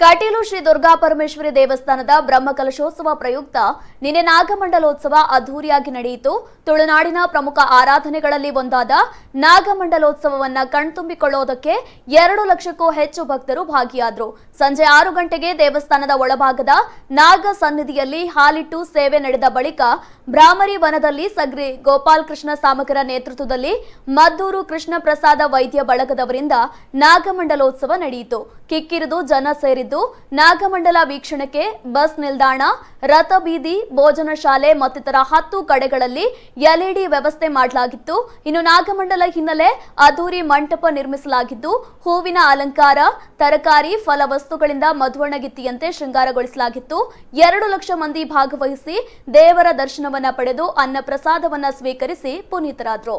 ಕಟೀಲು ಶ್ರೀ ದುರ್ಗಾ ಪರಮೇಶ್ವರಿ ದೇವಸ್ಥಾನದ ಬ್ರಹ್ಮಕಲಶೋತ್ಸವ ಪ್ರಯುಕ್ತ ನಿನ್ನೆ ನಾಗಮಂಡಲೋತ್ಸವ ಅದ್ದೂರಿಯಾಗಿ ನಡೆಯಿತು. ತುಳುನಾಡಿನ ಪ್ರಮುಖ ಆರಾಧನೆಗಳಲ್ಲಿ ಒಂದಾದ ನಾಗಮಂಡಲೋತ್ಸವವನ್ನ ಕಣ್ತುಂಬಿಕೊಳ್ಳುವುದಕ್ಕೆ 2 ಲಕ್ಷಕ್ಕೂ ಹೆಚ್ಚು ಭಕ್ತರು ಭಾಗಿಯಾದರು. ಸಂಜೆ 6 ಗಂಟೆಗೆ ದೇವಸ್ಥಾನದ ಒಳಭಾಗದ ನಾಗ ಸನ್ನಿಧಿಯಲ್ಲಿ ಹಾಲಿಟ್ಟು ಸೇವೆ ನಡೆದ ಬಳಿಕ ಭ್ರಾಮರಿ ವನದಲ್ಲಿ ಸಗ್ರಿ ಗೋಪಾಲಕೃಷ್ಣ ಸಾಮಕರ ನೇತೃತ್ವದಲ್ಲಿ ಮದ್ದೂರು ಕೃಷ್ಣ ಪ್ರಸಾದ ವೈದ್ಯ ಬಳಗದವರಿಂದ ನಾಗಮಂಡಲೋತ್ಸವ ನಡೆಯಿತು. ಕಿಕ್ಕಿರಿದು ಜನ ಸೇರಿದ್ದು ನಾಗಮಂಡಲ ವೀಕ್ಷಣೆಗೆ ಬಸ್ ನಿಲ್ದಾಣ, ರಥಬೀದಿ, ಭೋಜನ ಶಾಲೆ ಮತ್ತಿತರ 10 ಕಡೆಗಳಲ್ಲಿ ಎಲ್ಇಡಿ ವ್ಯವಸ್ಥೆ ಮಾಡಲಾಗಿತ್ತು. ಇನ್ನು ನಾಗಮಂಡಲ ಹಿನ್ನೆಲೆ ಅದ್ದೂರಿ ಮಂಟಪ ನಿರ್ಮಿಸಲಾಗಿದ್ದು ಹೂವಿನ ಅಲಂಕಾರ, ತರಕಾರಿ, ಫಲ ವಸ್ತುಗಳಿಂದ ಮಧುವಣಗಿತ್ತಿಯಂತೆ ಶೃಂಗಾರಗೊಳಿಸಲಾಗಿತ್ತು. 2 ಲಕ್ಷ ಮಂದಿ ಭಾಗವಹಿಸಿ ದೇವರ ದರ್ಶನವನ್ನ ಪಡೆದು ಅನ್ನ ಪ್ರಸಾದವನ್ನ ಸ್ವೀಕರಿಸಿ ಪುನೀತರಾದರು.